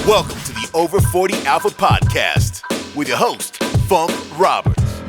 Welcome to the Over 40 Alpha Podcast with your host, Funk Roberts.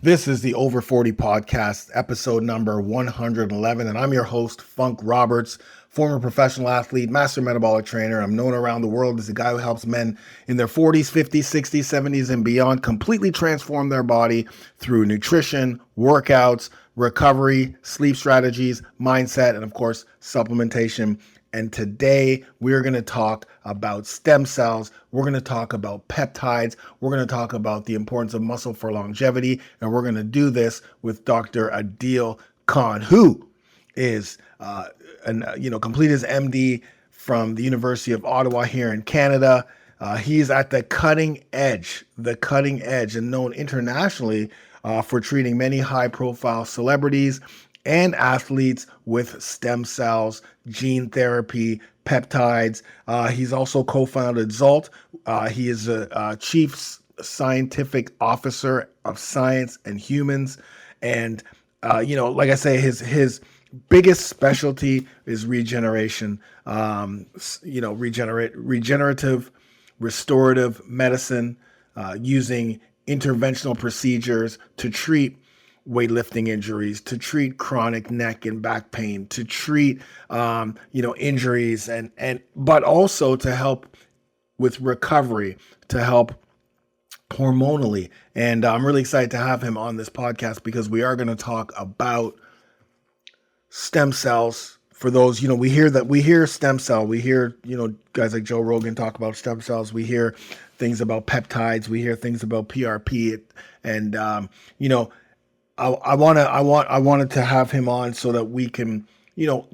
This is the Over 40 Podcast, episode number 111, and I'm your host, Funk Roberts, former professional athlete, master metabolic trainer. I'm known around the world as the guy who helps men in their 40s, 50s, 60s, 70s, and beyond completely transform their body through nutrition, workouts, recovery, sleep strategies, mindset, and of course, supplementation. And today we're going to talk about stem cells. We're going to talk about peptides. We're going to talk about the importance of muscle for longevity. And we're going to do this with Dr. Adeel Khan, who is, completed his MD from the University of Ottawa here in Canada. He's at the cutting edge, and known internationally for treating many high-profile celebrities and athletes with stem cells, gene therapy, peptides. He's also co-founded Zalt. He is a chief scientific officer of science and humans. And, like I say, his biggest specialty is regeneration, regenerative, restorative medicine, using interventional procedures to treat weightlifting injuries, to treat chronic neck and back pain, to treat, injuries but also to help with recovery, to help hormonally. And I'm really excited to have him on this podcast because we are going to talk about stem cells. For those, we hear stem cell, we hear, guys like Joe Rogan talk about stem cells. We hear things about peptides. We hear things about PRP and, I wanted to have him on so that we can,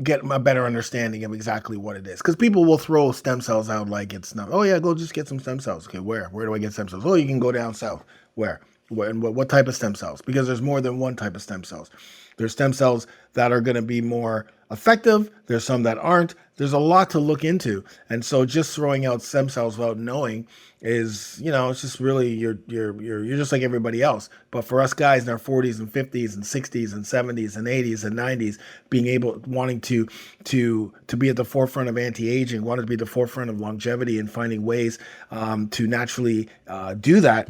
get a better understanding of exactly what it is. Because people will throw stem cells out like it's not. Oh yeah, go just get some stem cells. Okay, where? Where do I get stem cells? Oh, you can go down south. Where? And what type of stem cells? Because there's more than one type of stem cells. There's stem cells that are going to be more effective. There's some that aren't. There's a lot to look into. And so just throwing out stem cells without knowing is, it's just really, you're just like everybody else. But for us guys in our 40s and 50s and 60s and 70s and 80s and 90s, wanting to be at the forefront of anti-aging, wanting to be at the forefront of longevity and finding ways to naturally do that.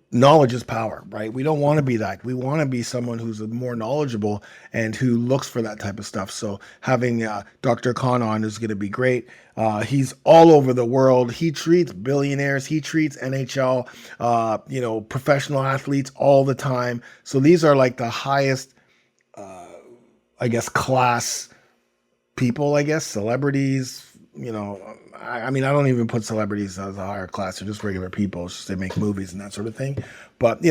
Knowledge is power, right? We don't want to be that. We want to be someone who's more knowledgeable and who looks for that type of stuff. So having Dr. Khan on is going to be great. He's all over the world. He treats billionaires. He treats NHL, professional athletes all the time. So these are like the highest, class people, celebrities, I don't even put celebrities as a higher class. They're just regular people. It's just they make movies and that sort of thing. But,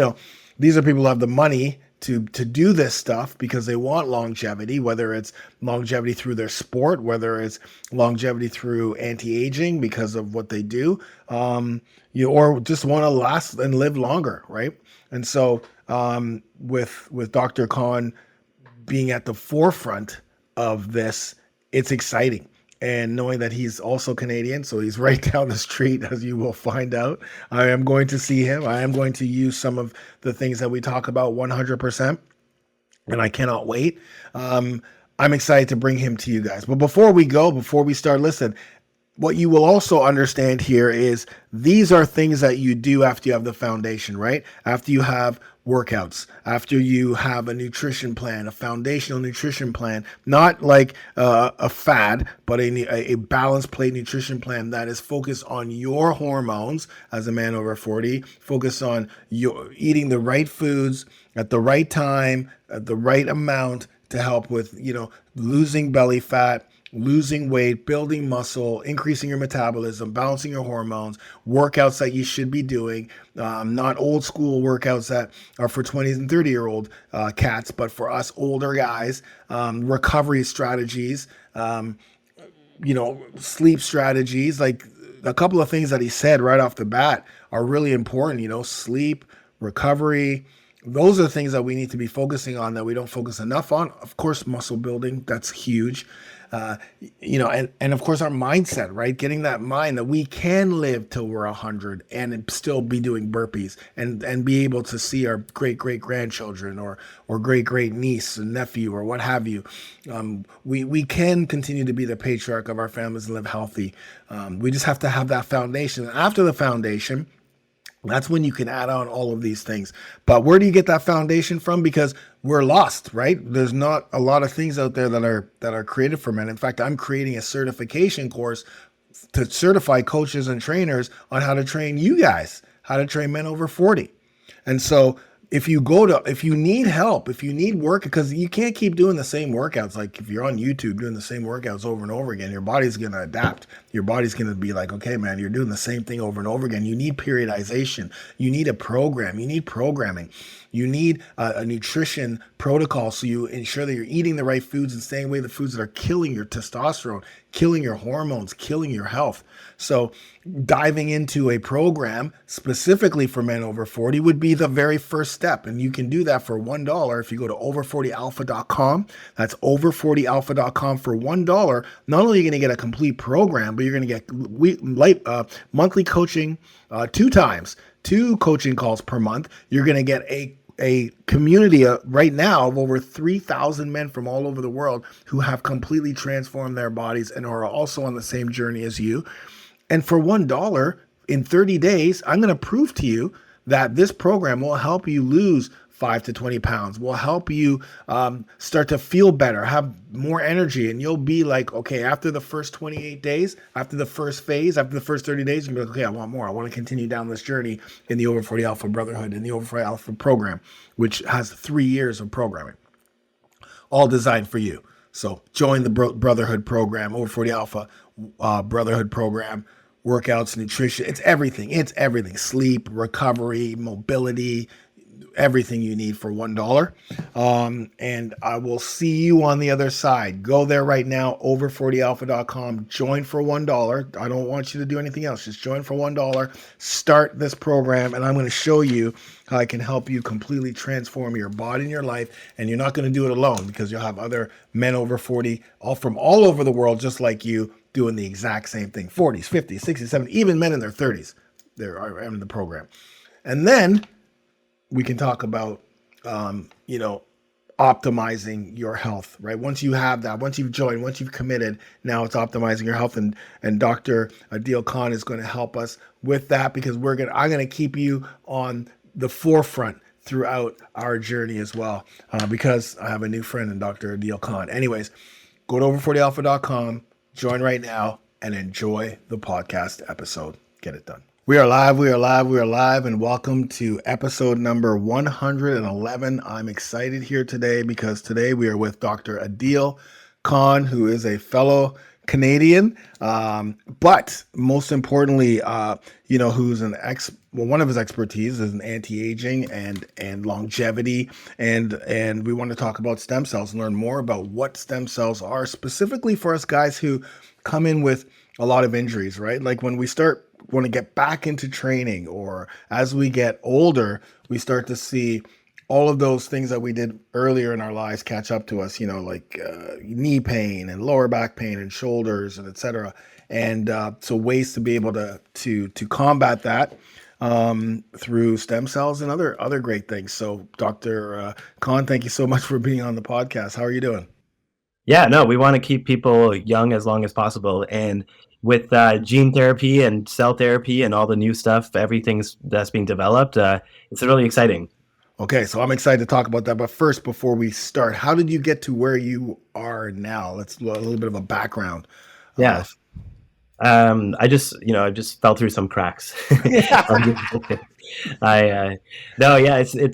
these are people who have the money to do this stuff because they want longevity, whether it's longevity through their sport, whether it's longevity through anti-aging because of what they do, or just want to last and live longer, right? And so with Dr. Khan being at the forefront of this, it's exciting. And knowing that he's also Canadian, so he's right down the street, as you will find out. I am going to see him. I am going to use some of the things that we talk about 100%, and I cannot wait. I'm excited to bring him to you guys. But before we start, listen, what you will also understand here is these are things that you do after you have the foundation, right? After you have workouts, after you have a nutrition plan, a foundational nutrition plan, not like a fad, but a balanced plate nutrition plan that is focused on your hormones as a man over 40, focus on your eating the right foods at the right time, at the right amount to help with, losing belly fat, losing weight, building muscle, increasing your metabolism, balancing your hormones, workouts that you should be doing, not old school workouts that are for 20 and 30-year-old cats, but for us older guys, recovery strategies, sleep strategies. Like a couple of things that he said right off the bat are really important, sleep, recovery, those are the things that we need to be focusing on that we don't focus enough on. Of course, muscle building, that's huge. Uh, and of course our mindset, right? Getting that mind that we can live till we're 100 and still be doing burpees and be able to see our great grandchildren or great niece and nephew or what have you. We can continue to be the patriarch of our families and live healthy. We just have to have that foundation. And after the foundation, that's when you can add on all of these things. But where do you get that foundation from? Because we're lost, right? There's not a lot of things out there that are created for men. In fact, I'm creating a certification course to certify coaches and trainers on how to train you guys, how to train men over 40. And so if you need help, if you need work, because you can't keep doing the same workouts. Like if you're on YouTube doing the same workouts over and over again, your body's going to adapt. Your body's going to be like, okay, man, you're doing the same thing over and over again. You need periodization. You need a program. You need programming. You need a nutrition protocol so you ensure that you're eating the right foods and staying away the foods that are killing your testosterone, killing your hormones, killing your health. So diving into a program specifically for men over 40 would be the very first step. And you can do that for $1 if you go to over40alpha.com. That's over40alpha.com for $1. Not only are you going to get a complete program, but you're going to get monthly coaching 2 times, 2 coaching calls per month. You're going to get a community right now of over 3,000 men from all over the world who have completely transformed their bodies and are also on the same journey as you. And for $1 in 30 days, I'm going to prove to you that this program will help you lose 5 to 20 pounds, will help you start to feel better, have more energy. And you'll be like, okay, after the first 28 days, after the first phase, after the first 30 days, you'll be like, okay, I want more. I want to continue down this journey in the Over 40 Alpha Brotherhood, in the Over 40 Alpha program, which has 3 years of programming, all designed for you. So join the Brotherhood program, Over 40 Alpha Brotherhood program. Workouts, nutrition, it's everything. It's everything. Sleep, recovery, mobility, everything you need for $1. And I will see you on the other side. Go there right now, over40alpha.com. Join for $1. I don't want you to do anything else. Just join for $1. Start this program, and I'm going to show you how I can help you completely transform your body and your life. And you're not going to do it alone because you'll have other men over 40, all from all over the world, just like you, doing the exact same thing. 40s, 50s, 60s, 70s, even men in their 30s. They're in the program. And then we can talk about, optimizing your health, right? Once you have that, once you've joined, once you've committed, now it's optimizing your health. And Dr. Adeel Khan is going to help us with that because I'm going to keep you on the forefront throughout our journey as well, because I have a new friend in Dr. Adeel Khan. Anyways, go to over40alpha.com. Join right now and enjoy the podcast episode. Get it done. We are live, and welcome to episode number 111. I'm excited here today because today we are with Dr. Adeel Khan, who is a fellow Canadian, but most importantly, who's one of his expertise is in anti-aging and longevity, and we want to talk about stem cells and learn more about what stem cells are, specifically for us guys who come in with a lot of injuries, right? Like when we want to get back into training, or as we get older, we start to see all of those things that we did earlier in our lives catch up to us, like knee pain and lower back pain and shoulders and etc. And so ways to be able to combat that through stem cells and other great things. So Dr. Khan, thank you so much for being on the podcast. How are you doing? Yeah, no, we want to keep people young as long as possible. And with gene therapy and cell therapy and all the new stuff, everything's that's being developed, it's really exciting. Okay, so I'm excited to talk about that. But first, before we start, how did you get to where you are now? Let's a little bit of a background. Yeah. I just fell through some cracks. It's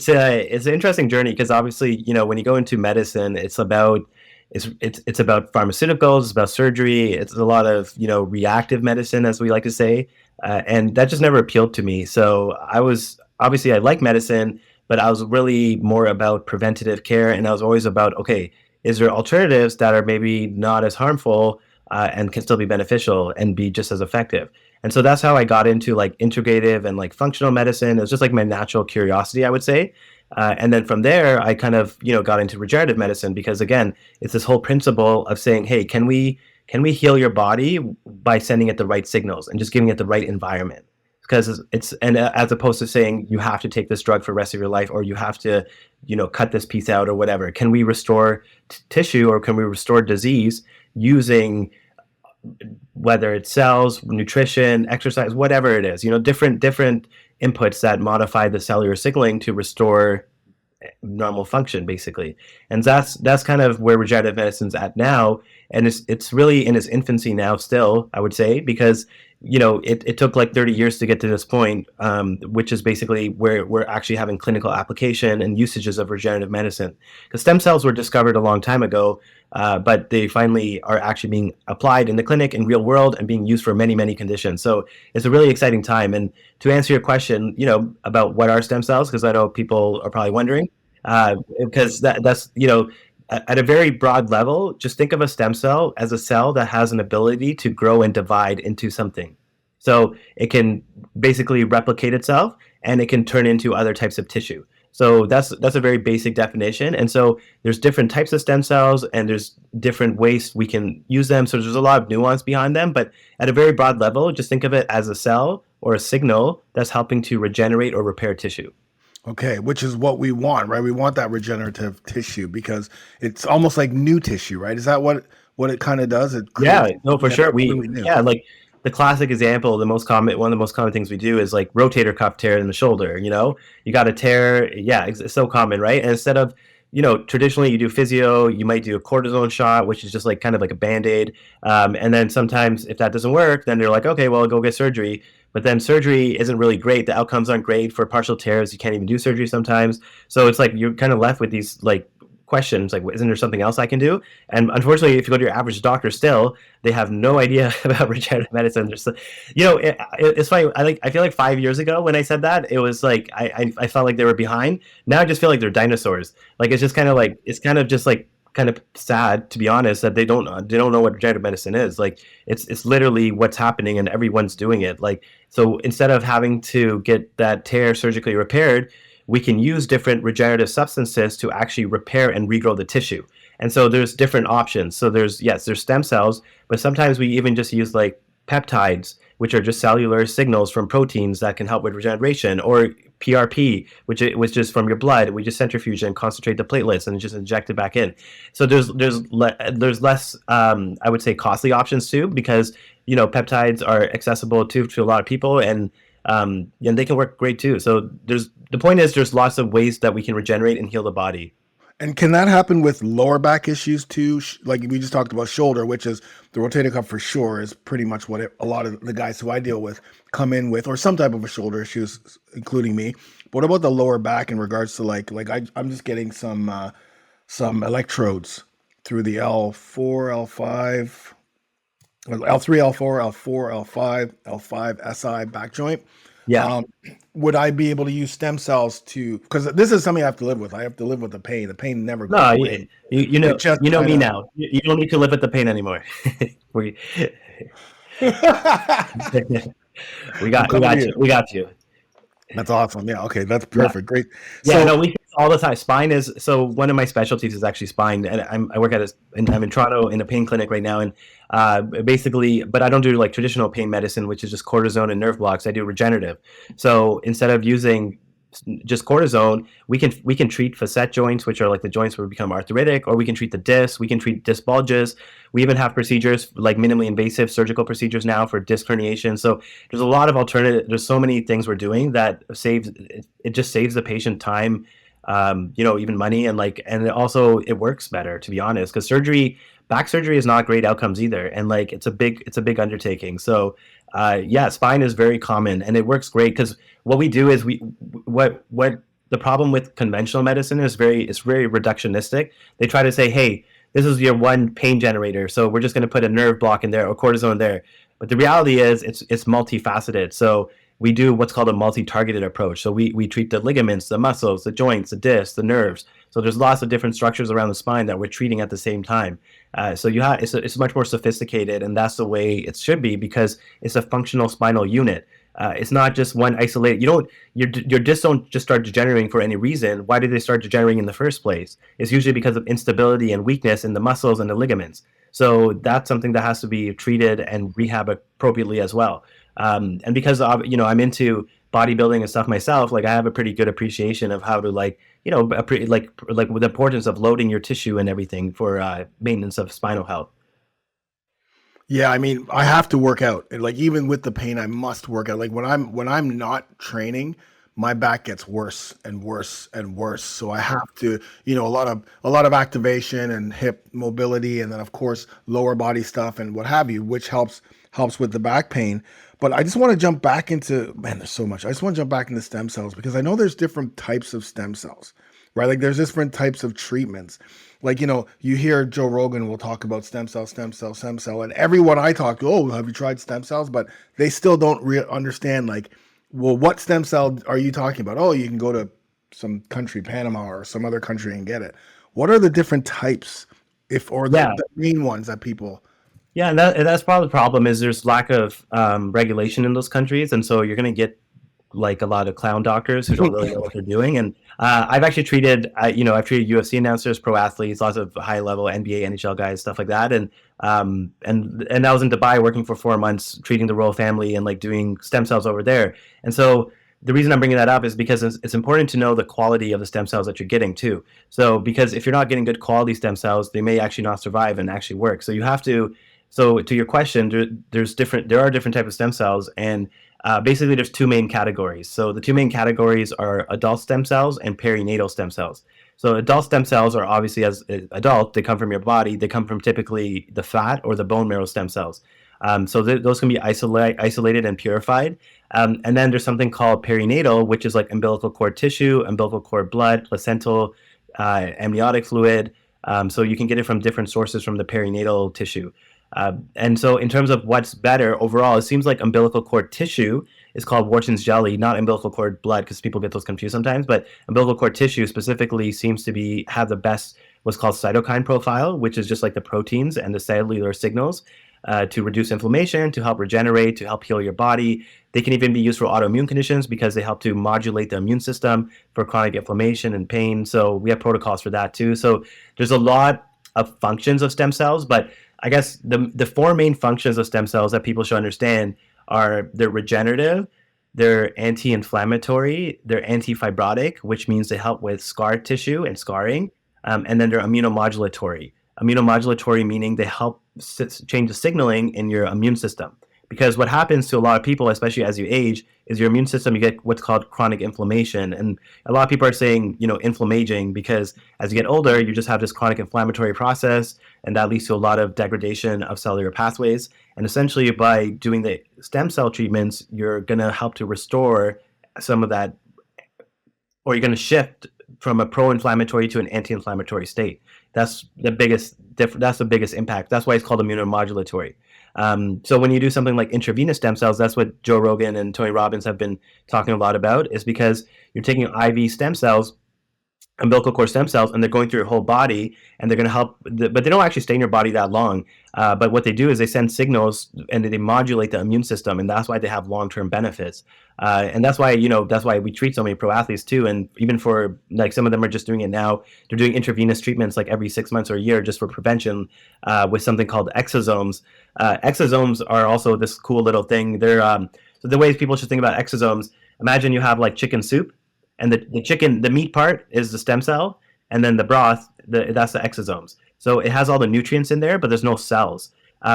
an interesting journey because obviously, when you go into medicine, it's about pharmaceuticals, it's about surgery, it's a lot of reactive medicine, as we like to say, and that just never appealed to me. So I like medicine, but I was really more about preventative care, and I was always about, okay, is there alternatives that are maybe not as harmful and can still be beneficial and be just as effective? And so that's how I got into like integrative and like functional medicine. It was just like my natural curiosity, I would say. And then from there, I kind of, got into regenerative medicine because, again, it's this whole principle of saying, hey, can we heal your body by sending it the right signals and just giving it the right environment? Because as opposed to saying you have to take this drug for the rest of your life, or you have to, cut this piece out or whatever. Can we restore tissue, or can we restore disease using, whether it's cells, nutrition, exercise, whatever it is, different inputs that modify the cellular signaling to restore normal function, basically. And that's kind of where regenerative medicine's at now. And it's really in its infancy now still, I would say, because it took like 30 years to get to this point, which is basically where we're actually having clinical application and usages of regenerative medicine. Because stem cells were discovered a long time ago, but they finally are actually being applied in the clinic, in real world, and being used for many, many conditions. So it's a really exciting time. And to answer your question, about what are stem cells, because I know people are probably wondering, because that's, at a very broad level, just think of a stem cell as a cell that has an ability to grow and divide into something. So it can basically replicate itself, and it can turn into other types of tissue. So that's a very basic definition. And so there's different types of stem cells, and there's different ways we can use them. So there's a lot of nuance behind them. But at a very broad level, just think of it as a cell or a signal that's helping to regenerate or repair tissue. Okay, which is what we want, right? We want that regenerative tissue because it's almost like new tissue, right? Is that what it kind of does? It Yeah, creates no, for sure. completely new. Like the classic example, one of the most common things we do is like rotator cuff tear in the shoulder. You got a tear. Yeah, it's so common, right? And instead of, traditionally you do physio, you might do a cortisone shot, which is just like kind of like a Band-Aid. And then sometimes if that doesn't work, then they're like, okay, well, go get surgery. But then surgery isn't really great. The outcomes aren't great for partial tears. You can't even do surgery sometimes. So it's like you're kind of left with these like questions, like, isn't there something else I can do? And unfortunately, if you go to your average doctor still, they have no idea about regenerative medicine. It's funny. I feel like 5 years ago when I said that, it was like I felt like they were behind. Now I just feel like they're dinosaurs. Like it's just kind of like, it's kind of just like kind of sad, to be honest, that they don't know what regenerative medicine is. Like it's literally what's happening, and everyone's doing it. Like, so instead of having to get that tear surgically repaired, we can use different regenerative substances to actually repair and regrow the tissue. And so there's different options. So there's stem cells, but sometimes we even just use like peptides, which are just cellular signals from proteins that can help with regeneration, or PRP, which is from your blood. We just centrifuge and concentrate the platelets and just inject it back in. So there's less, I would say, costly options too, because peptides are accessible to a lot of people, and they can work great too. So the point is there's lots of ways that we can regenerate and heal the body. And can that happen with lower back issues too? Like we just talked about shoulder, which is the rotator cuff for sure is pretty much what a lot of the guys who I deal with come in with, or some type of a shoulder issues, including me. But what about the lower back in regards to I'm just getting some electrodes through the L4, L5, L3, L4, L4, L5, L5 SI back joint. Yeah. Would I be able to use stem cells because this is something I have to live with. I have to live with the pain. The pain never goes away. You know me now. You don't need to live with the pain anymore. we got you. That's awesome. Yeah. Okay. That's perfect. Great. Yeah. So, we see all the time. Spine is, so one of my specialties is actually spine, and I work I'm in Toronto in a pain clinic right now, and basically, but I don't do like traditional pain medicine, which is just cortisone and nerve blocks. I do regenerative. So instead of using just cortisone, we can treat facet joints, which are like the joints where we become arthritic, or we can treat the disc. We can treat disc bulges. We even have procedures like minimally invasive surgical procedures now for disc herniation. So there's a lot of alternative. There's so many things we're doing that just saves the patient time, even money, and also it works better, to be honest, because back surgery is not great outcomes either, and like it's a big undertaking. So spine is very common, and it works great because what we do is what the problem with conventional medicine is it's very reductionistic. They try to say, hey, this is your one pain generator, so we're just going to put a nerve block in there or cortisone there. But the reality is it's multifaceted. So we do what's called a multi-targeted approach. So we treat the ligaments, the muscles, the joints, the discs, the nerves. So there's lots of different structures around the spine that we're treating at the same time. So it's much more sophisticated, and that's the way it should be, because it's a functional spinal unit. It's not just one isolated. Your discs don't just start degenerating for any reason. Why did they start degenerating in the first place? It's usually because of instability and weakness in the muscles and the ligaments. So that's something that has to be treated and rehab appropriately as well. And because I'm into bodybuilding and stuff myself, like I have a pretty good appreciation of how to like with the importance of loading your tissue and everything for maintenance of spinal health. Yeah, I mean, I have to work out. And like even with the pain, I must work out. Like when I'm not training, my back gets worse and worse and worse. So I have to, a lot of activation and hip mobility, and then of course lower body stuff and what have you, which helps with the back pain. But I just want to jump back into, man, there's so much. I just want to jump back into stem cells because I know there's different types of stem cells, right? Like there's different types of treatments. Like, you hear Joe Rogan will talk about stem cell, stem cell, stem cell, and everyone I talk to, oh, have you tried stem cells? But they still don't understand, like, well, what stem cell are you talking about? Oh, you can go to some country, Panama or some other country and get it. What are the different types, or Yeah. the main ones that people? Yeah, and that's probably the problem is there's lack of regulation in those countries, and so you're going to get like a lot of clown doctors who don't really know what they're doing. And I've actually I've treated UFC announcers, pro athletes, lots of high level NBA, NHL guys, stuff like that. And I was in Dubai working for 4 months, treating the royal family and like doing stem cells over there. And so the reason I'm bringing that up is because it's important to know the quality of the stem cells that you're getting too. So because if you're not getting good quality stem cells, they may actually not survive and actually work. So you have to. So to your question, there are different types of stem cells, and basically there's two main categories. So the two main categories are adult stem cells and perinatal stem cells. So adult stem cells are obviously, as adult, they come from your body. They come from typically the fat or the bone marrow stem cells. So those can be isolated and purified. And then there's something called perinatal, which is like umbilical cord tissue, umbilical cord blood, placental, amniotic fluid. So you can get it from different sources from the perinatal tissue. And so in terms of what's better overall, it seems like umbilical cord tissue is called Wharton's jelly, not umbilical cord blood, because people get those confused sometimes. But umbilical cord tissue specifically seems to have the best what's called cytokine profile, which is just like the proteins and the cellular signals to reduce inflammation, to help regenerate, to help heal your body. They can even be used for autoimmune conditions because they help to modulate the immune system for chronic inflammation and pain. So we have protocols for that too. So there's a lot of functions of stem cells, but I guess the four main functions of stem cells that people should understand are they're regenerative, they're anti-inflammatory, they're anti-fibrotic, which means they help with scar tissue and scarring, and then they're immunomodulatory. Immunomodulatory meaning they help change the signaling in your immune system. Because what happens to a lot of people, especially as you age, is your immune system, you get what's called chronic inflammation. And a lot of people are saying, inflammaging, because as you get older, you just have this chronic inflammatory process, and that leads to a lot of degradation of cellular pathways. And essentially, by doing the stem cell treatments, you're going to help to restore some of that, or you're going to shift from a pro-inflammatory to an anti-inflammatory state. That's the biggest impact. That's why it's called immunomodulatory. So when you do something like intravenous stem cells, that's what Joe Rogan and Tony Robbins have been talking a lot about, is because you're taking IV stem cells, umbilical cord stem cells, and they're going through your whole body, and they're going to help, but they don't actually stay in your body that long. But what they do is they send signals and they modulate the immune system, and that's why they have long-term benefits. And that's why we treat so many pro athletes too. And even for like some of them are just doing it now. They're doing intravenous treatments like every 6 months or a year just for prevention with something called exosomes. Exosomes are also this cool little thing. They're so the ways people should think about exosomes. Imagine you have like chicken soup, and the meat part is the stem cell, and then the broth, that's the exosomes. So it has all the nutrients in there, but there's no cells.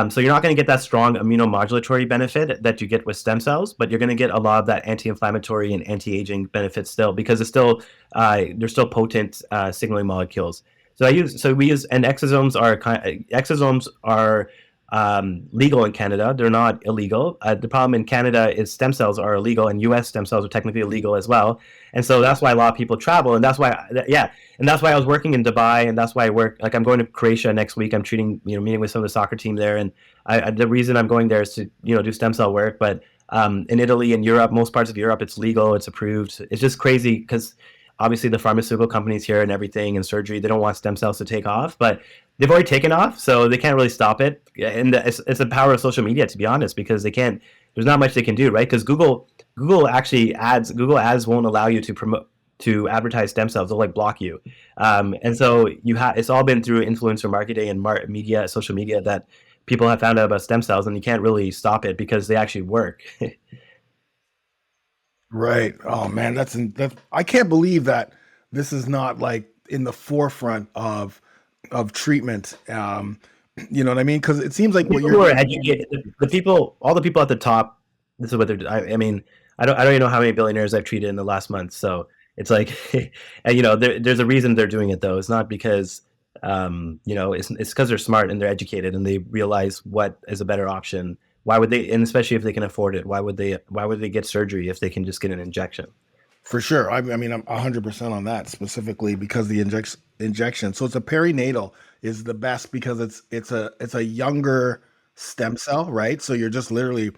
So you're not going to get that strong immunomodulatory benefit that you get with stem cells, but you're going to get a lot of that anti-inflammatory and anti-aging benefits still, because it's still they're still potent signaling molecules. So we use, and exosomes are legal in Canada. They're not illegal. The problem in Canada is stem cells are illegal, and U.S. stem cells are technically illegal as well. And so that's why a lot of people travel, and that's why I was working in Dubai, and that's why I'm going to Croatia next week. I'm meeting with some of the soccer team there, and the reason I'm going there is to do stem cell work. But in Italy and Europe, most parts of Europe, it's legal, it's approved. It's just crazy because obviously the pharmaceutical companies here and everything and surgery, they don't want stem cells to take off, but they've already taken off, so they can't really stop it. And it's the power of social media, to be honest, because they're there's not much they can do, right? Because Google ads won't allow you to advertise stem cells. They'll like block you. And so it's all been through influencer marketing and media, social media, that people have found out about stem cells, and you can't really stop it because they actually work. Right. Oh man, that's I can't believe that this is not like in the forefront of treatment. You know what I mean? Because it seems like what People who are you're educated, all the people at the top, this is what they're. I mean, I don't even know how many billionaires I've treated in the last month. So it's like, and there's a reason they're doing it though. It's not because, it's because they're smart and they're educated and they realize what is a better option. Why would they? And especially if they can afford it, why would they? Why would they get surgery if they can just get an injection? for sure. I mean, I'm 100% on that specifically because the injection. So it's a perinatal is the best because it's a younger stem cell, right? So you're just literally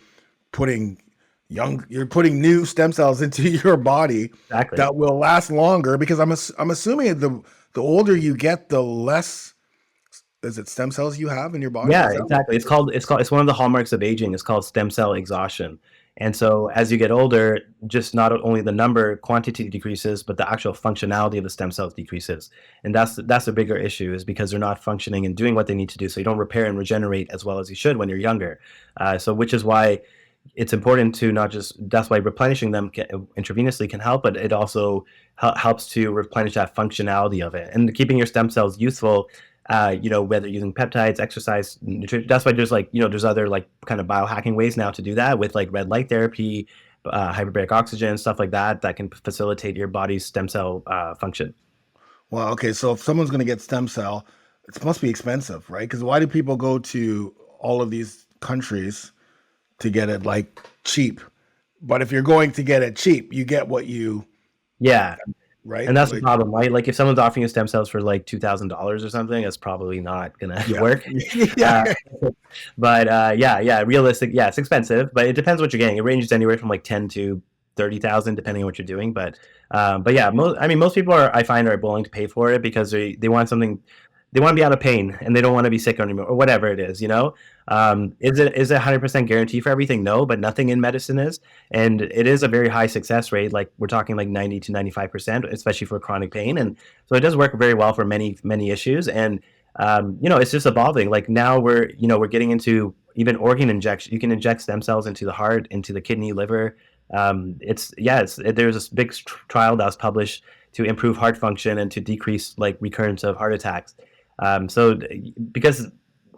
putting you're putting new stem cells into your body Exactly. that will last longer because I'm assuming the older you get, the less is it stem cells you have in your body? Yeah, Is that what? exactly. It's one of the hallmarks of aging. It's called stem cell exhaustion. And so as you get older, just not only the number quantity decreases, but the actual functionality of the stem cells decreases. And that's a bigger issue, is because they're not functioning and doing what they need to do. So you don't repair and regenerate as well as you should when you're younger. So which is why it's important to not just, that's why replenishing them intravenously can help, but it also helps to replenish that functionality of it and keeping your stem cells useful. Whether using peptides, exercise, nutrition. That's why there's there's other like kind of biohacking ways now to do that with like red light therapy, hyperbaric oxygen, stuff like that, that can facilitate your body's stem cell function. Well, okay, so if someone's going to get stem cell, it must be expensive, right? Because why do people go to all of these countries to get it like cheap? But if you're going to get it cheap, you get what you, Yeah. right? And that's the Like, problem, right? Like if someone's offering you stem cells for like $2,000 or something, it's probably not gonna yeah. work. Uh, Yeah. but yeah, realistic. Yeah, it's expensive, but it depends what you're getting. It ranges anywhere from like 10 to 30,000, depending on what you're doing. But yeah, most people I find are willing to pay for it because they want something, they want to be out of pain and they don't want to be sick anymore or whatever it is. Is it 100% guarantee for everything? No, but nothing in medicine is. And it is a very high success rate. Like we're talking like 90 to 95%, especially for chronic pain. And so it does work very well for many, many issues. And, it's just evolving. Like now we're getting into even organ injection. You can inject stem cells into the heart, into the kidney, liver. There's this big trial that was published to improve heart function and to decrease like recurrence of heart attacks. Because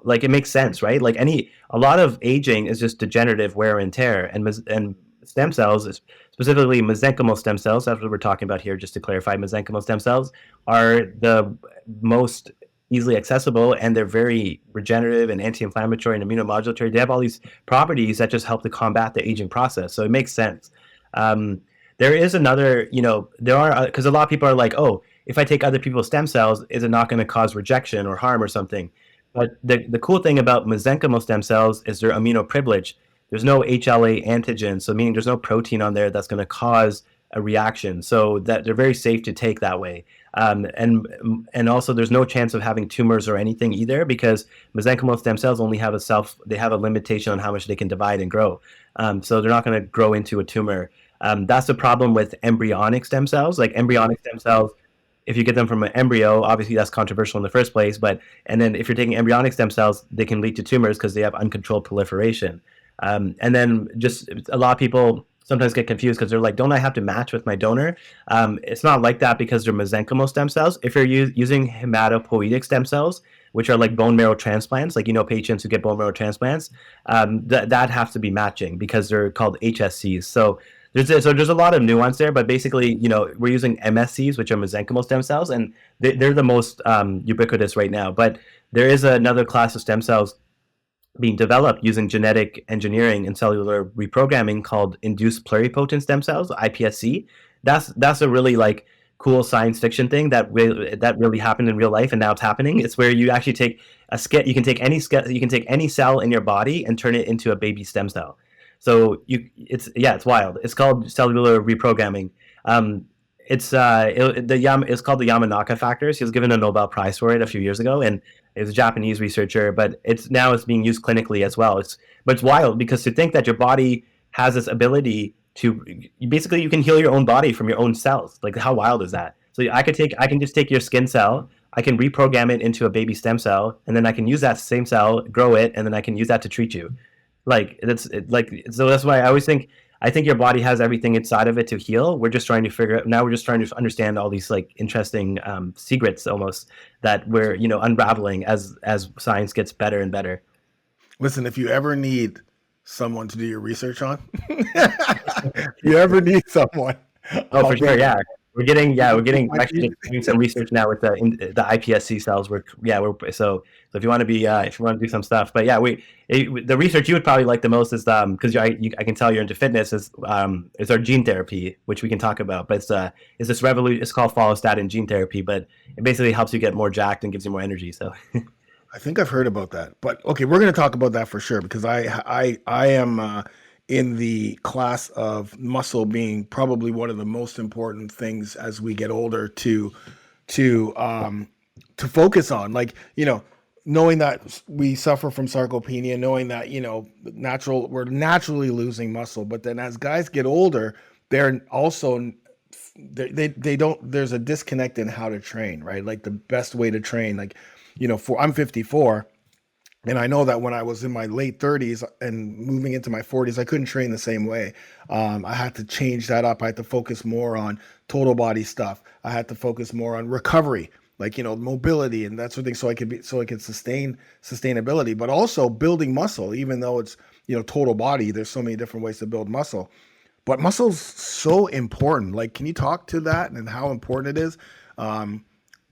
like it makes sense, right? Like a lot of aging is just degenerative wear and tear, and stem cells, specifically mesenchymal stem cells, that's what we're talking about here. Just to clarify, mesenchymal stem cells are the most easily accessible, and they're very regenerative and anti-inflammatory and immunomodulatory. They have all these properties that just help to combat the aging process. So it makes sense. Um, there is another, there are, because a lot of people are like, oh, if I take other people's stem cells, is it not going to cause rejection or harm or something? But the cool thing about mesenchymal stem cells is they're immunoprivileged. There's no HLA antigen, so meaning there's no protein on there that's going to cause a reaction. So that they're very safe to take that way. And also there's no chance of having tumors or anything either, because mesenchymal stem cells only have they have a limitation on how much they can divide and grow. So they're not going to grow into a tumor. That's the problem with embryonic stem cells. Like embryonic stem cells, if you get them from an embryo, obviously that's controversial in the first place. And then if you're taking embryonic stem cells, they can lead to tumors because they have uncontrolled proliferation. And then just a lot of people sometimes get confused because they're like, don't I have to match with my donor? It's not like that because they're mesenchymal stem cells. If you're using hematopoietic stem cells, which are like bone marrow transplants, like, patients who get bone marrow transplants, that have to be matching because they're called HSCs. So there's a lot of nuance there, but basically, we're using MSCs, which are mesenchymal stem cells, and they're the most ubiquitous right now. But there is another class of stem cells being developed using genetic engineering and cellular reprogramming called induced pluripotent stem cells, iPSC. That's a really like cool science fiction thing that really happened in real life, and now it's happening. It's where you actually take you can take any cell in your body and turn it into a baby stem cell. So it's wild. It's called cellular reprogramming. It's called the Yamanaka factors. He was given a Nobel Prize for it a few years ago, and it was a Japanese researcher. But it's being used clinically as well. But it's wild because to think that your body has this ability to basically, you can heal your own body from your own cells. Like, how wild is that? So I can just take your skin cell, I can reprogram it into a baby stem cell, and then I can use that same cell, grow it, and then I can use that to treat you. Like, so that's why I think your body has everything inside of it to heal. We're just trying to figure out now. We're just trying to understand all these like interesting secrets almost that we're unraveling as science gets better and better. Listen, if you ever need someone to do your research on, if you ever need someone, Oh, for sure, yeah. We're getting actually doing some research now with the iPSC cells. So if you want to if you want to do some stuff, but yeah, the research you would probably like the most is because I can tell you're into fitness is our gene therapy, which we can talk about. But it's this revolution. It's called follistatin gene therapy, but it basically helps you get more jacked and gives you more energy. So I think I've heard about that, but okay, we're going to talk about that for sure because I am in the class of muscle being probably one of the most important things as we get older to focus on. Like, knowing that we suffer from sarcopenia, knowing that we're naturally losing muscle, but then as guys get older, they're also they don't. There's a disconnect in how to train, right? Like the best way to train, like. I'm 54, and I know that when I was in my late 30s and moving into my 40s, I couldn't train the same way. I had to change that up. I had to focus more on total body stuff. I had to focus more on recovery, like mobility and that sort of thing, so I could sustain sustainability, but also building muscle. Even though it's total body, there's so many different ways to build muscle. But muscle's so important. Like, can you talk to that and how important it is?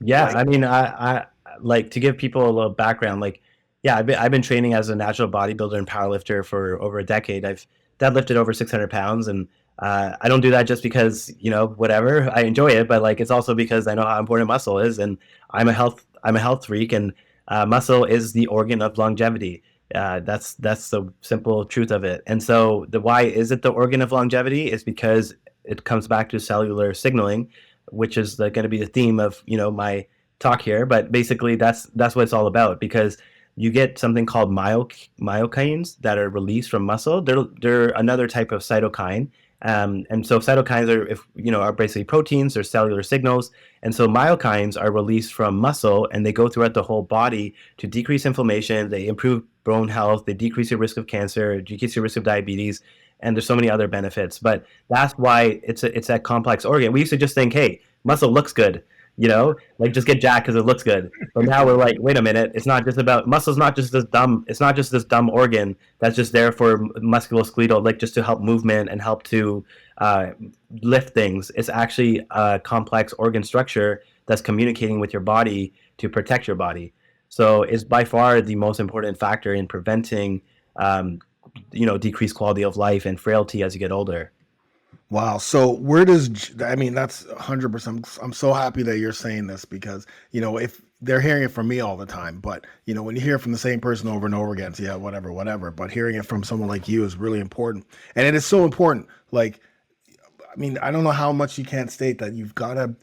yeah, I mean, I like to give people a little background. Like, yeah, I've been training as a natural bodybuilder and powerlifter for over a decade. I've deadlifted over 600 pounds, and I don't do that just because whatever, I enjoy it, but like it's also because I know how important muscle is, and I'm a health freak, and muscle is the organ of longevity. That's the simple truth of it. And so why is it the organ of longevity is because it comes back to cellular signaling, which is going to be the theme of my talk here. But basically, that's what it's all about, because you get something called myokines that are released from muscle. They're another type of cytokine. And so cytokines are basically proteins or cellular signals. And so myokines are released from muscle, and they go throughout the whole body to decrease inflammation. They improve bone health. They decrease your risk of cancer, decrease your risk of diabetes. And there's so many other benefits. But that's why it's that complex organ. We used to just think, hey, muscle looks good, like just get jacked because it looks good. But now we're like, wait a minute, it's not just about muscle's not just this dumb. It's not just this dumb organ that's just there for musculoskeletal, like just to help movement and help to lift things. It's actually a complex organ structure that's communicating with your body to protect your body. So it's by far the most important factor in preventing, decreased quality of life and frailty as you get older. Wow. So that's 100%. I'm so happy that you're saying this because, if they're hearing it from me all the time, but, when you hear it from the same person over and over again, so yeah, whatever, but hearing it from someone like you is really important. And it is so important. Like, I don't know how much you can't state that you've got to,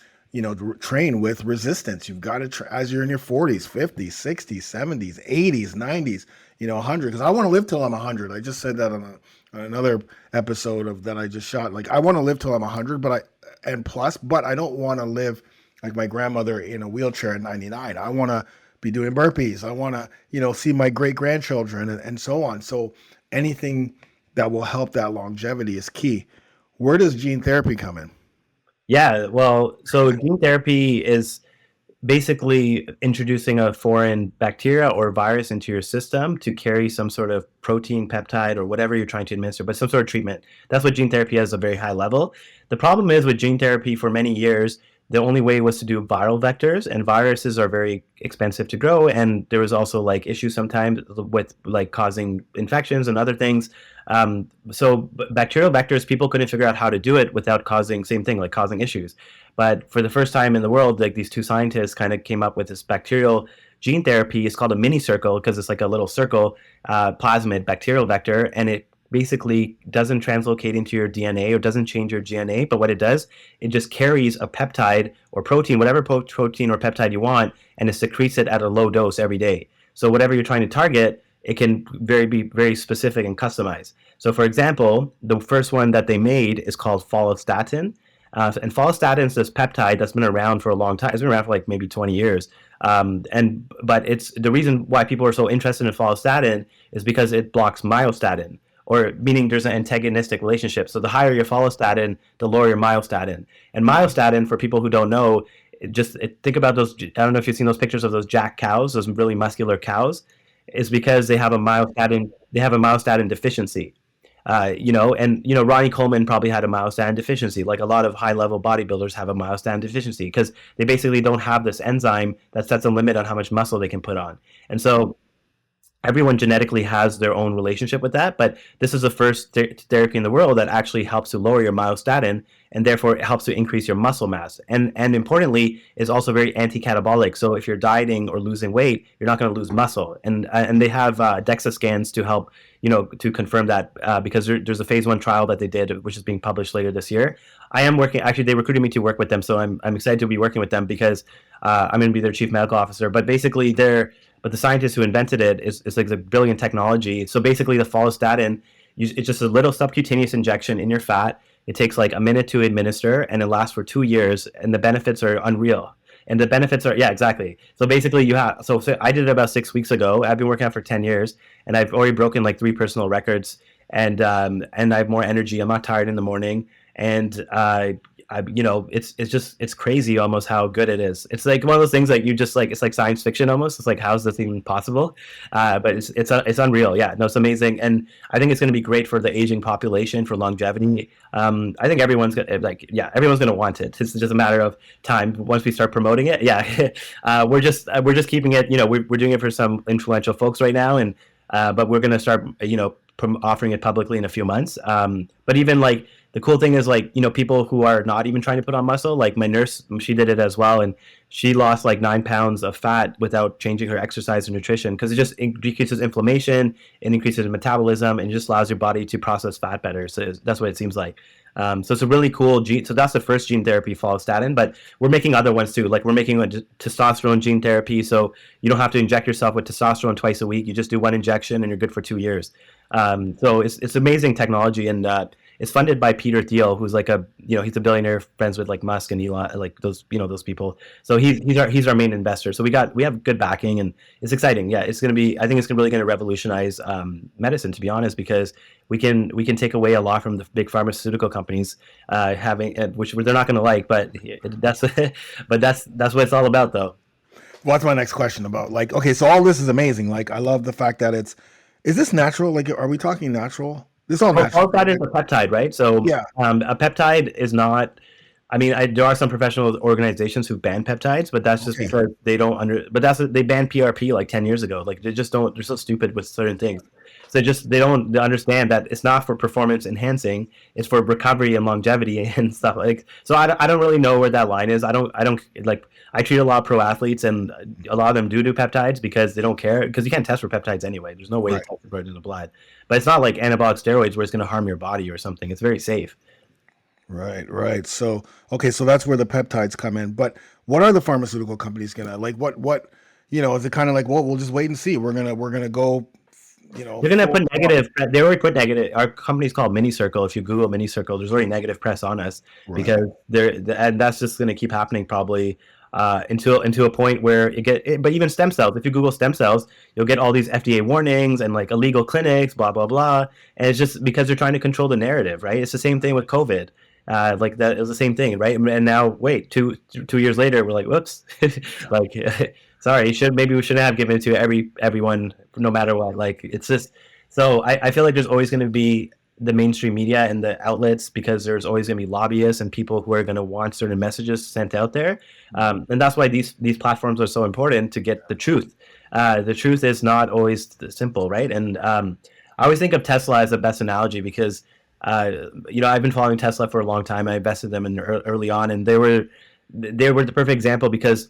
train with resistance. You've got to, as you're in your 40s, 50s, 60s, 70s, 80s, 90s, 100, because I want to live till I'm 100. I just said that on another episode of that I just shot. Like, I want to live till I'm 100, but I don't want to live like my grandmother in a wheelchair at 99. I want to be doing burpees. I want to, see my great grandchildren and so on. So anything that will help that longevity is key. Where does gene therapy come in? Yeah, well, so gene therapy is basically introducing a foreign bacteria or virus into your system to carry some sort of protein, peptide, or whatever you're trying to administer, but some sort of treatment. That's what gene therapy is, a very high level. The problem is with gene therapy for many years, the only way was to do viral vectors, and viruses are very expensive to grow. And there was also like issues sometimes with like causing infections and other things. So bacterial vectors, people couldn't figure out how to do it without causing issues. But for the first time in the world, like these two scientists kind of came up with this bacterial gene therapy. It's called a mini circle because it's like a little circle plasmid bacterial vector, and it basically doesn't translocate into your DNA or doesn't change your DNA. But what it does, it just carries a peptide or protein, whatever protein or peptide you want, and it secretes it at a low dose every day. So whatever you're trying to target, it can be very specific and customized. So, for example, the first one that they made is called follistatin. And follistatin is this peptide that's been around for a long time. It's been around for like maybe 20 years. But it's the reason why people are so interested in follistatin is because it blocks myostatin, or meaning there's an antagonistic relationship. So the higher your follistatin, the lower your myostatin. And myostatin, for people who don't know, think about those. I don't know if you've seen those pictures of those jack cows, those really muscular cows, is because they have a myostatin deficiency. Ronnie Coleman probably had a myostatin deficiency. Like a lot of high-level bodybuilders have a myostatin deficiency because they basically don't have this enzyme that sets a limit on how much muscle they can put on. And so everyone genetically has their own relationship with that, but this is the first therapy in the world that actually helps to lower your myostatin, and therefore it helps to increase your muscle mass. And importantly, is also very anti-catabolic. So if you're dieting or losing weight, you're not going to lose muscle. And they have DEXA scans to help, to confirm that, because there's a phase 1 trial that they did, which is being published later this year. I am working, actually, they recruited me to work with them, so I'm excited to be working with them because I'm going to be their chief medical officer. But basically, but the scientist who invented it is like the brilliant technology. So basically, the follistatin, it's just a little subcutaneous injection in your fat. It takes like a minute to administer, and it lasts for 2 years, and the benefits are unreal. And the benefits are, yeah, exactly. So basically, so I did it about 6 weeks ago. I've been working out for 10 years, and I've already broken like 3 personal records, and I have more energy. I'm not tired in the morning, and it's crazy almost how good it is. It's like one of those things that you just like, it's like science fiction almost. It's like, how's this even possible? But it's unreal. Yeah, no, it's amazing. And I think it's going to be great for the aging population, for longevity. I think everyone's going to want it. It's just a matter of time once we start promoting it. Yeah. We're just keeping it, we're doing it for some influential folks right now. And, but we're going to start, offering it publicly in a few months. But even like, the cool thing is like, people who are not even trying to put on muscle, like my nurse, she did it as well. And she lost like 9 pounds of fat without changing her exercise or nutrition, because it just decreases inflammation, it increases metabolism, and just allows your body to process fat better. So that's what it seems like. So it's a really cool gene. So that's the first gene therapy, follistatin, but we're making other ones too. Like we're making a testosterone gene therapy. So you don't have to inject yourself with testosterone twice a week. You just do 1 injection and you're good for 2 years. So it's amazing technology, and it's funded by Peter Thiel, who's like he's a billionaire, friends with like Musk and Elon, like those people. So he's our main investor. So we have good backing, and it's exciting. Yeah, I think it's really going to revolutionize medicine, to be honest, because we can take away a lot from the big pharmaceutical companies which they're not going to like, but that's what it's all about, though. Well, that's my next question about, like, okay, so all this is amazing. Like, I love the fact that is this natural? Like, are we talking natural? This is all natural. Follistatin is a peptide, right? So yeah. A peptide is not. I mean, there are some professional organizations who ban peptides, but that's just because they don't they banned PRP like 10 years ago. Like they just don't. They're so stupid with certain things. So they don't understand that it's not for performance enhancing. It's for recovery and longevity and stuff like. So I don't really know where that line is. I don't like. I treat a lot of pro athletes, and a lot of them do peptides because they don't care, because you can't test for peptides anyway. There's no way to test for it in the blood. But it's not like anabolic steroids where it's going to harm your body or something. It's very safe. Right. So, okay, so that's where the peptides come in. But what are the pharmaceutical companies gonna like? What is it kind of like? Well, we'll just wait and see. We're gonna go. They're gonna put negative. They already put negative. Our company's called MiniCircle. If you Google MiniCircle, there's already negative press on us because and that's just gonna keep happening probably. Into a point where but even stem cells, if you Google stem cells, you'll get all these FDA warnings and like illegal clinics, blah, blah, blah. And it's just because they're trying to control the narrative, right? It's the same thing with COVID. Like that is the same thing, right? And now, wait, two years later, we're like, whoops, like, sorry, maybe we shouldn't have given it to everyone, no matter what. Like, it's just, so I feel like there's always going to be the mainstream media and the outlets, because there's always going to be lobbyists and people who are going to want certain messages sent out there. And that's why these platforms are so important, to get the truth. The truth is not always simple, right? And I always think of Tesla as the best analogy, because I've been following Tesla for a long time. I invested them in early on, and they were the perfect example, because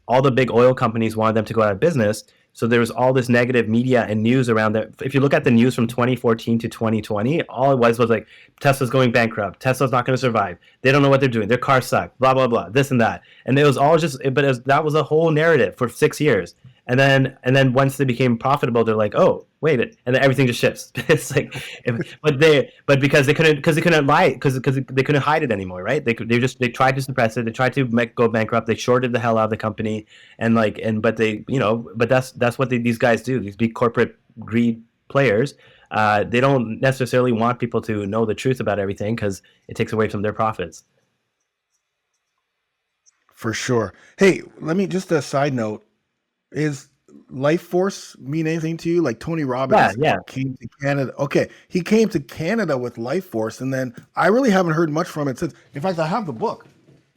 all the big oil companies wanted them to go out of business. So there was all this negative media and news around that. If you look at the news from 2014 to 2020, all it was like, Tesla's going bankrupt. Tesla's not going to survive. They don't know what they're doing. Their cars suck. Blah, blah, blah. This and that. And it was all just, that was a whole narrative for 6 years. And then once they became profitable, they're like, oh wait, and then everything just shifts. It's like, but because they couldn't lie, because they couldn't hide it anymore, right? They tried to suppress it. They tried to go bankrupt. They shorted the hell out of the company, and but they, but that's what these guys do. These big corporate greed players. They don't necessarily want people to know the truth about everything because it takes away from their profits. For sure. Hey, let me just a side note. Is Life Force mean anything to you? Like Tony Yeah, Robbins yeah, came to Canada. Okay, he came to Canada with Life Force, and then I really haven't heard much from it since. In fact, I have the book.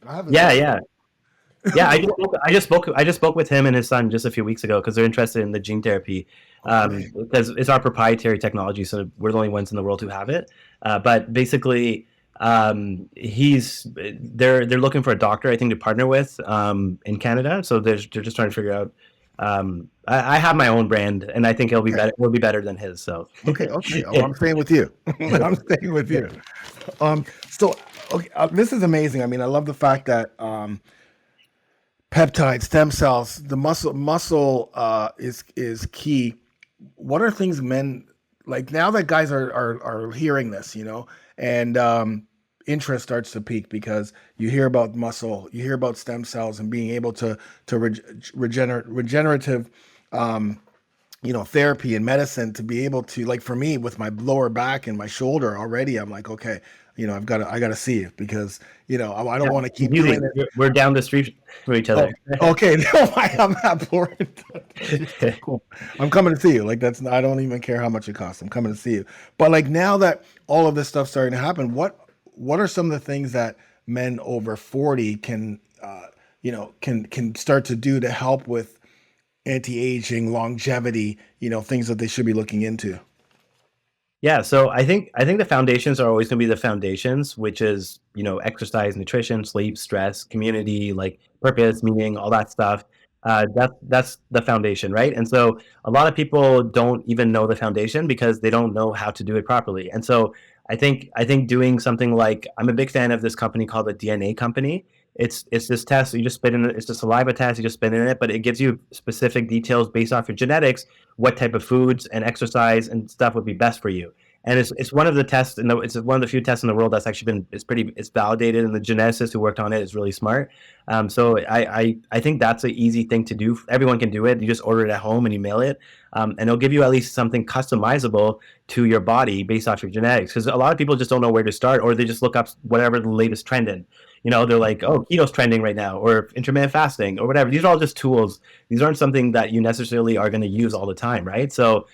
I have it. yeah, yeah. Yeah, I just spoke with him and his son just a few weeks ago because they're interested in the gene therapy, Okay. because it's our proprietary technology, so we're the only ones in the world who have it. But basically, they're looking for a doctor, I think, to partner with, in Canada. So they're just trying to figure out. I have my own brand, and I think it'll be Okay. better. Will be better than his. So Okay. Okay. Oh, I'm staying with you. I'm staying with you. So okay, this is amazing. I mean, I love the fact that peptides, stem cells, the muscle is key. What are things men like now that guys are hearing this, and interest starts to peak because you hear about muscle, you hear about stem cells and being able to regenerative therapy and medicine to be able to, like for me with my lower back and my shoulder already, I'm like, okay, I gotta see it because I don't yeah, want to keep easy. doing it. We're down the street from each Oh, other. okay. No, I'm not bored. Cool. I'm coming to see you. Like I don't even care how much it costs. I'm coming to see you. But like now that all of this stuff's starting to happen, what are some of the things that men over 40 can start to do to help with anti-aging, longevity, things that they should be looking into? Yeah, so I think the foundations are always going to be the foundations, which is, exercise, nutrition, sleep, stress, community, like purpose, meaning, all that stuff. That's the foundation, right? And so a lot of people don't even know the foundation because they don't know how to do it properly. And so I think doing something like, I'm a big fan of this company called the DNA company. It's this test, you just spit in it. It's a saliva test, you just spit in it, but it gives you specific details based off your genetics, what type of foods and exercise and stuff would be best for you. And it's one of the tests, it's one of the few tests in the world that's actually been, it's validated, and the geneticist who worked on it is really smart. So I think that's an easy thing to do. Everyone can do it. You just order it at home and you mail it, and it'll give you at least something customizable to your body based off your genetics. Because a lot of people just don't know where to start, or they just look up whatever the latest trend in. They're like, oh, keto's trending right now, or intermittent fasting, or whatever. These are all just tools. These aren't something that you necessarily are going to use all the time, right? So